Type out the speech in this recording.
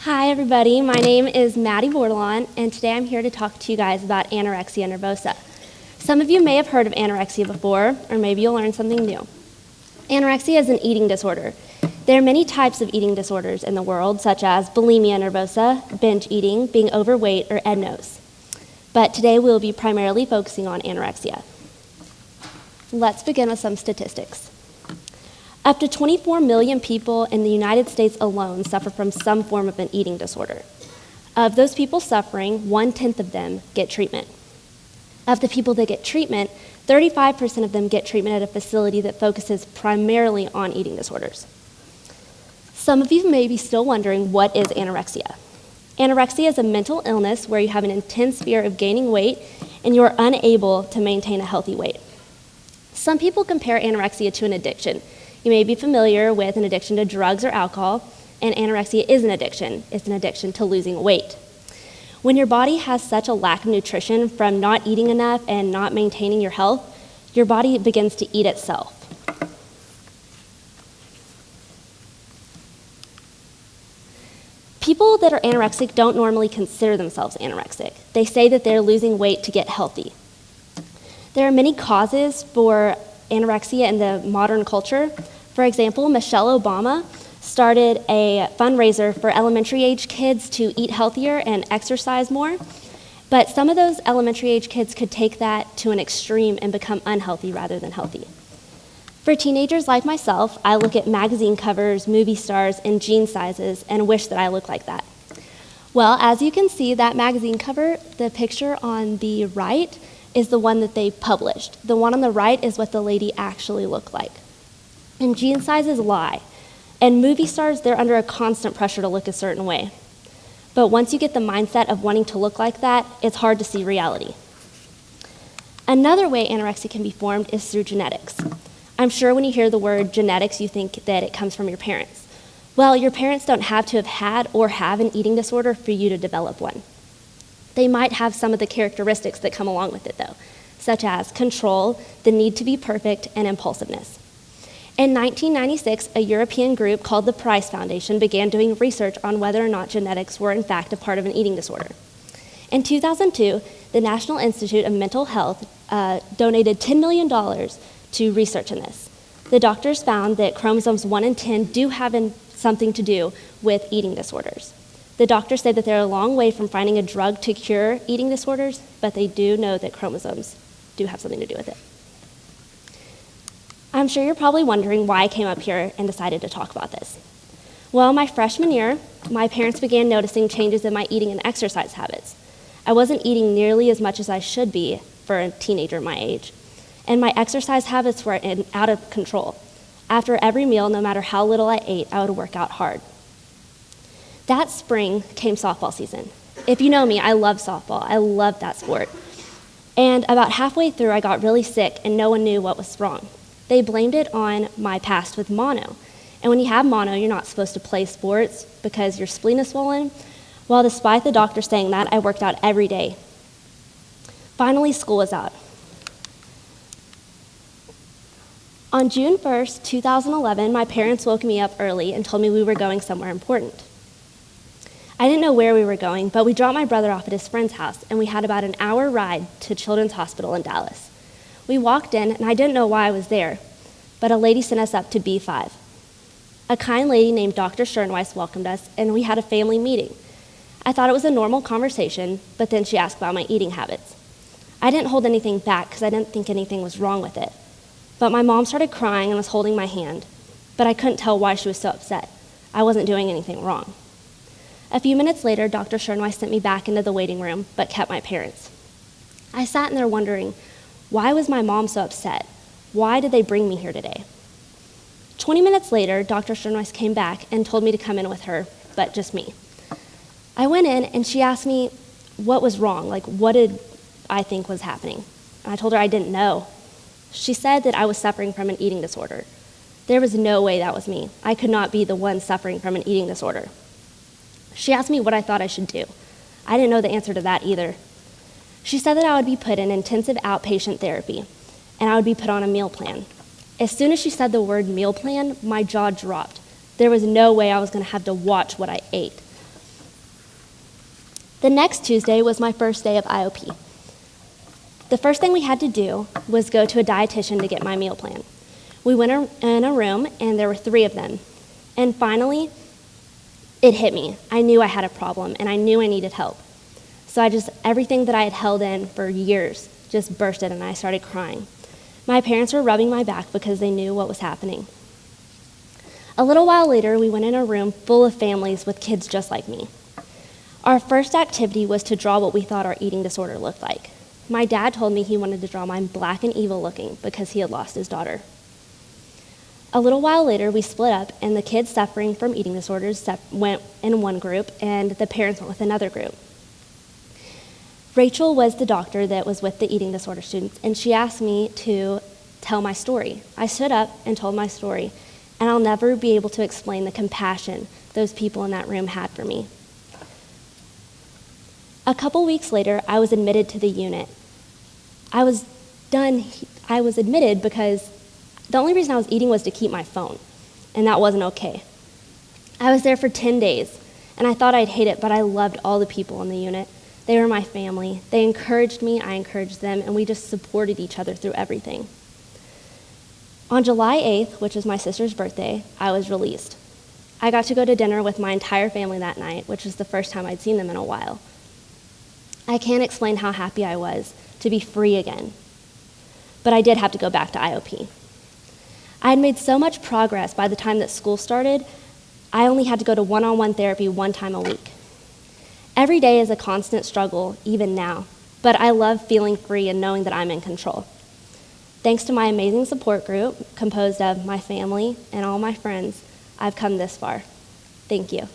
Hi everybody, my name is Madison Bordelon, and today I'm here to talk to you guys about anorexia nervosa. Some of you may have heard of anorexia before, or maybe you'll learn something new. Anorexia is an eating disorder. There are many types of eating disorders in the world, such as bulimia nervosa, binge eating, being overweight, or EDNOS. But today we'll be primarily focusing on anorexia. Let's begin with some statistics. Up to 24 million people in the United States alone suffer from some form of an eating disorder. Of those people suffering, 1/10 of them get treatment. Of the people that get treatment, 35% of them get treatment at a facility that focuses primarily on eating disorders. Some of you may be still wondering, what is anorexia? Anorexia is a mental illness where you have an intense fear of gaining weight and you are unable to maintain a healthy weight. Some people compare anorexia to an addiction. You may be familiar with an addiction to drugs or alcohol, and anorexia is an addiction. It's an addiction to losing weight. When your body has such a lack of nutrition from not eating enough and not maintaining your health, your body begins to eat itself. People that are anorexic don't normally consider themselves anorexic. They say that they're losing weight to get healthy. There are many causes for anorexia in the modern culture. For example, Michelle Obama started a fundraiser for elementary age kids to eat healthier and exercise more, but some of those elementary age kids could take that to an extreme and become unhealthy rather than healthy. For teenagers like myself, I look at magazine covers, movie stars, and jean sizes and wish that I looked like that. Well, as you can see, that magazine cover, the picture on the right is the one that they published. The one on the right is what the lady actually looked like. And jean sizes lie. And movie stars, they're under a constant pressure to look a certain way. But once you get the mindset of wanting to look like that, it's hard to see reality. Another way anorexia can be formed is through genetics. I'm sure when you hear the word genetics, you think that it comes from your parents. Well, your parents don't have to have had or have an eating disorder for you to develop one. They might have some of the characteristics that come along with it, though, such as control, the need to be perfect, and impulsiveness. In 1996, a European group called the Price Foundation began doing research on whether or not genetics were in fact a part of an eating disorder. In 2002, the National Institute of Mental Health donated $10 million to research in this. The doctors found that chromosomes 1 and 10 do have something to do with eating disorders. The doctors say that they're a long way from finding a drug to cure eating disorders, but they do know that chromosomes do have something to do with it. I'm sure you're probably wondering why I came up here and decided to talk about this. Well, my freshman year, my parents began noticing changes in my eating and exercise habits. I wasn't eating nearly as much as I should be for a teenager my age, and my exercise habits were out of control. After every meal, no matter how little I ate, I would work out hard. That spring came softball season. If you know me, I love softball. I love that sport. And about halfway through, I got really sick and no one knew what was wrong. They blamed it on my past with mono. And when you have mono, you're not supposed to play sports because your spleen is swollen. Well, despite the doctor saying that, I worked out every day. Finally, school was out. On June 1st, 2011, my parents woke me up early and told me we were going somewhere important. I didn't know where we were going, but we dropped my brother off at his friend's house, and we had about an hour ride to Children's Hospital in Dallas. We walked in, and I didn't know why I was there, but a lady sent us up to B5. A kind lady named Dr. Schernweiss welcomed us, and we had a family meeting. I thought it was a normal conversation, but then she asked about my eating habits. I didn't hold anything back because I didn't think anything was wrong with it. But my mom started crying and was holding my hand, but I couldn't tell why she was so upset. I wasn't doing anything wrong. A few minutes later, Dr. Schernweiss sent me back into the waiting room, but kept my parents. I sat in there wondering, why was my mom so upset? Why did they bring me here today? 20 minutes later, Dr. Schernweiss came back and told me to come in with her, but just me. I went in and she asked me what was wrong, like what did I think was happening? And I told her I didn't know. She said that I was suffering from an eating disorder. There was no way that was me. I could not be the one suffering from an eating disorder. She asked me what I thought I should do. I didn't know the answer to that either. She said that I would be put in intensive outpatient therapy, and I would be put on a meal plan. As soon as she said the word meal plan, my jaw dropped. There was no way I was going to have to watch what I ate. The next Tuesday was my first day of IOP. The first thing we had to do was go to a dietitian to get my meal plan. We went in a room, and there were 3 of them. And finally, it hit me. I knew I had a problem, and I knew I needed help. So everything that I had held in for years just bursted, and I started crying. My parents were rubbing my back because they knew what was happening. A little while later, we went in a room full of families with kids just like me. Our first activity was to draw what we thought our eating disorder looked like. My dad told me he wanted to draw mine black and evil looking because he had lost his daughter. A little while later, we split up, and the kids suffering from eating disorders went in one group, and the parents went with another group. Rachel was the doctor that was with the eating disorder students, and she asked me to tell my story. I stood up and told my story, and I'll never be able to explain the compassion those people in that room had for me. A couple weeks later, I was admitted to the unit. I was admitted because the only reason I was eating was to keep my phone, and that wasn't okay. I was there for 10 days, and I thought I'd hate it, but I loved all the people in the unit. They were my family. They encouraged me, I encouraged them, and we just supported each other through everything. On July 8th, which was my sister's birthday, I was released. I got to go to dinner with my entire family that night, which was the first time I'd seen them in a while. I can't explain how happy I was to be free again, but I did have to go back to IOP. I had made so much progress by the time that school started, I only had to go to one-on-one therapy 1 time a week. Every day is a constant struggle, even now, but I love feeling free and knowing that I'm in control. Thanks to my amazing support group, composed of my family and all my friends, I've come this far. Thank you.